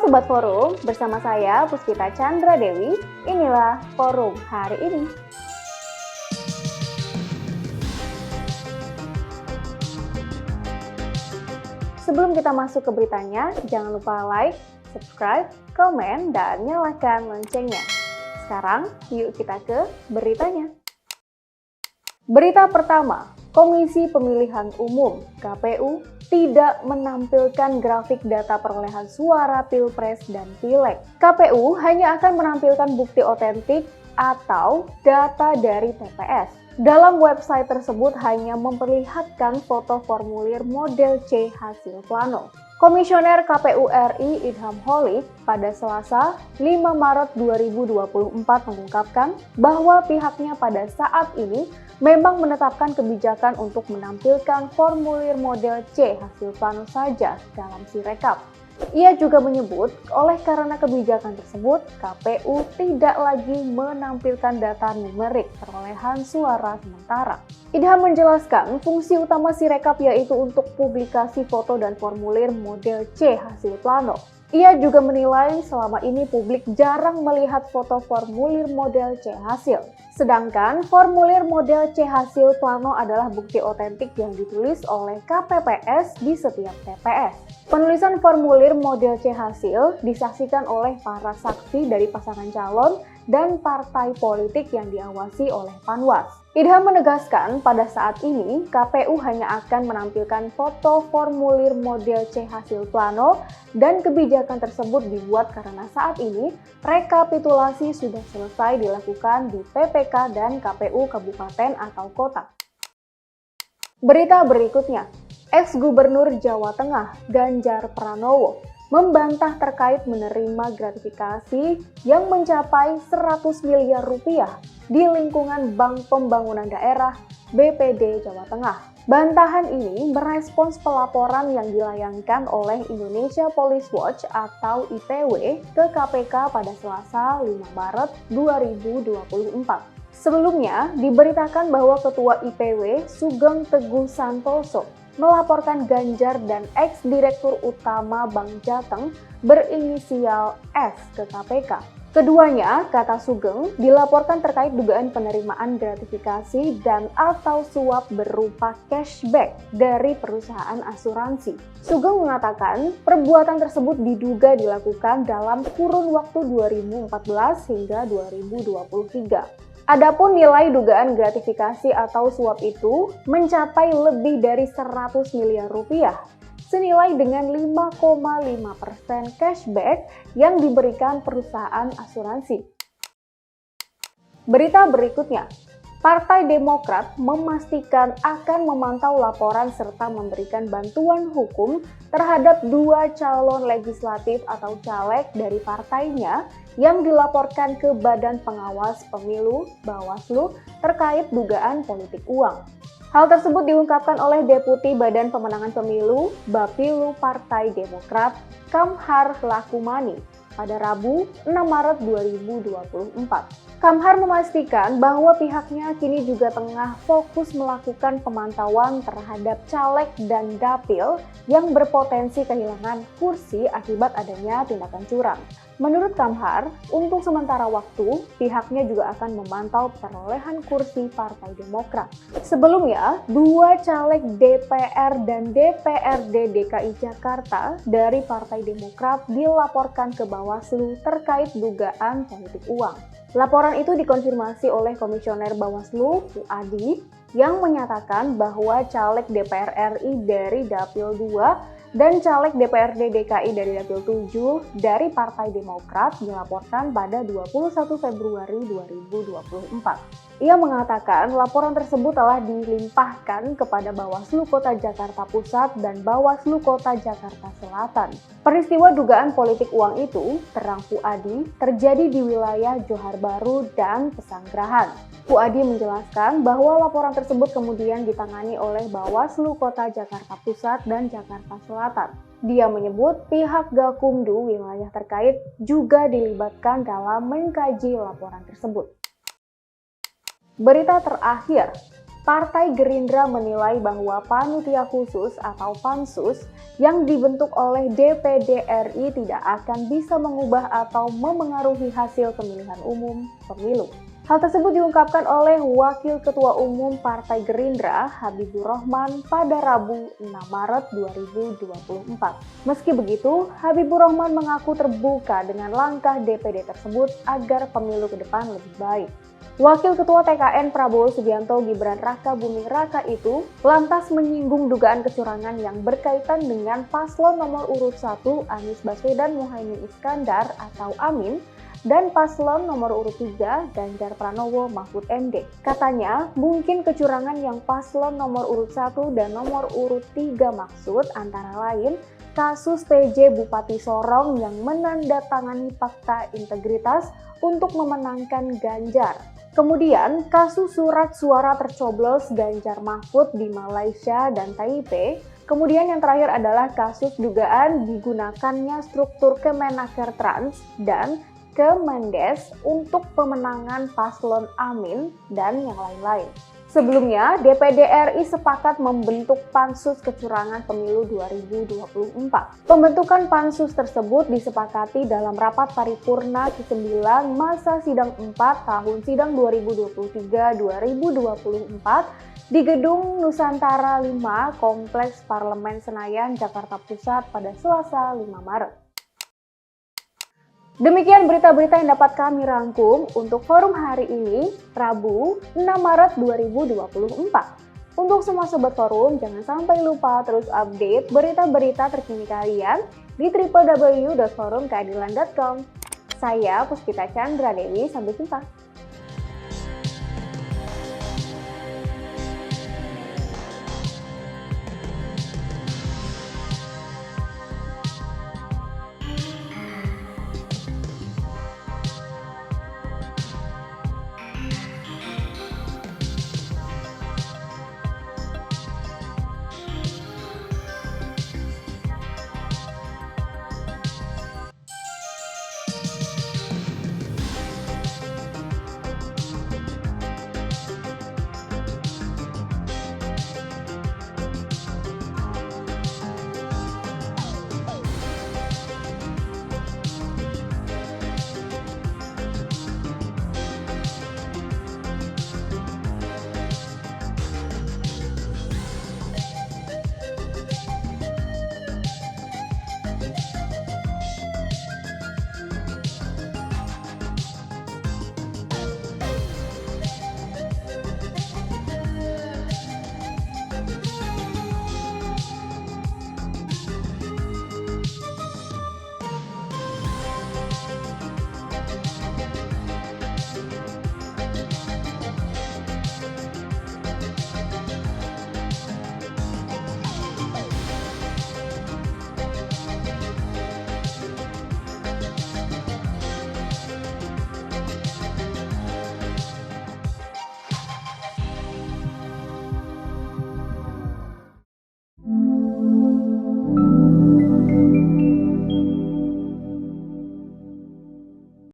Sobat Forum, bersama saya Puspita Chandra Dewi, inilah Forum hari ini. Sebelum kita masuk ke beritanya, jangan lupa like, subscribe, komen, dan nyalakan loncengnya. Sekarang, yuk kita ke beritanya. Berita pertama, Komisi Pemilihan Umum (KPU) tidak menampilkan grafik data perolehan suara Pilpres dan Pileg. KPU hanya akan menampilkan bukti otentik atau data dari TPS. Dalam website tersebut hanya memperlihatkan foto formulir model C hasil plano. Komisioner KPU RI Idham Holik pada Selasa 5 Maret 2024 mengungkapkan bahwa pihaknya pada saat ini memang menetapkan kebijakan untuk menampilkan formulir model C hasil plano saja dalam Sirekap. Ia juga menyebut, oleh karena kebijakan tersebut, KPU tidak lagi menampilkan data numerik perolehan suara sementara. Idham menjelaskan, fungsi utama Sirekap yaitu untuk publikasi foto dan formulir model C hasil plano. Ia juga menilai selama ini publik jarang melihat foto formulir model C hasil. Sedangkan formulir model C hasil plano adalah bukti otentik yang ditulis oleh KPPS di setiap TPS. Penulisan formulir model C hasil disaksikan oleh para saksi dari pasangan calon dan partai politik yang diawasi oleh Panwas. Idham menegaskan pada saat ini KPU hanya akan menampilkan foto formulir model C hasil plano dan kebijakan tersebut dibuat karena saat ini rekapitulasi sudah selesai dilakukan di PPK dan KPU kabupaten atau kota. Berita berikutnya, ex-Gubernur Jawa Tengah Ganjar Pranowo membantah terkait menerima gratifikasi yang mencapai 100 miliar rupiah di lingkungan Bank Pembangunan Daerah BPD Jawa Tengah. Bantahan ini merespons pelaporan yang dilayangkan oleh Indonesia Police Watch atau IPW ke KPK pada Selasa 5 Maret 2024. Sebelumnya, diberitakan bahwa Ketua IPW Sugeng Teguh Santoso melaporkan Ganjar dan ex-direktur utama Bank Jateng berinisial S ke KPK. Keduanya, kata Sugeng, dilaporkan terkait dugaan penerimaan gratifikasi dan atau suap berupa cashback dari perusahaan asuransi. Sugeng mengatakan perbuatan tersebut diduga dilakukan dalam kurun waktu 2014 hingga 2023. Adapun nilai dugaan gratifikasi atau suap itu mencapai lebih dari 100 miliar rupiah, senilai dengan 5,5% cashback yang diberikan perusahaan asuransi. Berita berikutnya, Partai Demokrat memastikan akan memantau laporan serta memberikan bantuan hukum terhadap 2 calon legislatif atau caleg dari partainya yang dilaporkan ke Badan Pengawas Pemilu (Bawaslu) terkait dugaan politik uang. Hal tersebut diungkapkan oleh Deputi Badan Pemenangan Pemilu Bapilu Partai Demokrat Kamhar Lakumani pada Rabu 6 Maret 2024. Kamhar memastikan bahwa pihaknya kini juga tengah fokus melakukan pemantauan terhadap caleg dan dapil yang berpotensi kehilangan kursi akibat adanya tindakan curang. Menurut Kamhar, untuk sementara waktu, pihaknya juga akan memantau perolehan kursi Partai Demokrat. Sebelumnya, 2 caleg DPR dan DPRD DKI Jakarta dari Partai Demokrat dilaporkan ke Bawaslu terkait dugaan politik uang. Laporan itu dikonfirmasi oleh Komisioner Bawaslu, Puadi, yang menyatakan bahwa caleg DPR RI dari Dapil 2 dan caleg DPRD DKI dari Dapil 7 dari Partai Demokrat dilaporkan pada 21 Februari 2024. Ia mengatakan laporan tersebut telah dilimpahkan kepada Bawaslu Kota Jakarta Pusat dan Bawaslu Kota Jakarta Selatan. Peristiwa dugaan politik uang itu, terang Puadi, terjadi di wilayah Johar Baru dan Pesanggerahan. Puadi menjelaskan bahwa laporan tersebut kemudian ditangani oleh Bawaslu Kota Jakarta Pusat dan Jakarta Selatan. Dia menyebut pihak Gakumdu wilayah terkait juga dilibatkan dalam mengkaji laporan tersebut. Berita terakhir, Partai Gerindra menilai bahwa panitia khusus atau pansus yang dibentuk oleh DPD RI tidak akan bisa mengubah atau memengaruhi hasil pemilihan umum pemilu. Hal tersebut diungkapkan oleh Wakil Ketua Umum Partai Gerindra, Habibur Rahman, pada Rabu 6 Maret 2024. Meski begitu, Habibur Rahman mengaku terbuka dengan langkah DPD tersebut agar pemilu ke depan lebih baik. Wakil Ketua TKN Prabowo Subianto Gibran Raka Buming Raka itu lantas menyinggung dugaan kecurangan yang berkaitan dengan paslon nomor urut 1 Anies Baswedan Muhaimin Iskandar atau Amin dan paslon nomor urut 3 Ganjar Pranowo Mahfud MD. Katanya, mungkin kecurangan yang paslon nomor urut 1 dan nomor urut 3 maksud antara lain kasus PJ Bupati Sorong yang menandatangani fakta integritas untuk memenangkan Ganjar. Kemudian, kasus surat suara tercoblos Ganjar Mahfud di Malaysia dan Taipei. Kemudian yang terakhir adalah kasus dugaan digunakannya struktur Kemenaker Trans dan Kemendes untuk pemenangan paslon Amin dan yang lain-lain. Sebelumnya, DPD RI sepakat membentuk Pansus Kecurangan Pemilu 2024. Pembentukan Pansus tersebut disepakati dalam rapat paripurna ke-9 masa sidang 4 tahun sidang 2023-2024 di Gedung Nusantara 5 Kompleks Parlemen Senayan, Jakarta Pusat pada Selasa 5 Maret. Demikian berita-berita yang dapat kami rangkum untuk forum hari ini, Rabu 6 Maret 2024. Untuk semua sobat forum, jangan sampai lupa terus update berita-berita terkini kalian di www.forumkeadilan.com. Saya Puspita Chandra Dewi, sampai jumpa.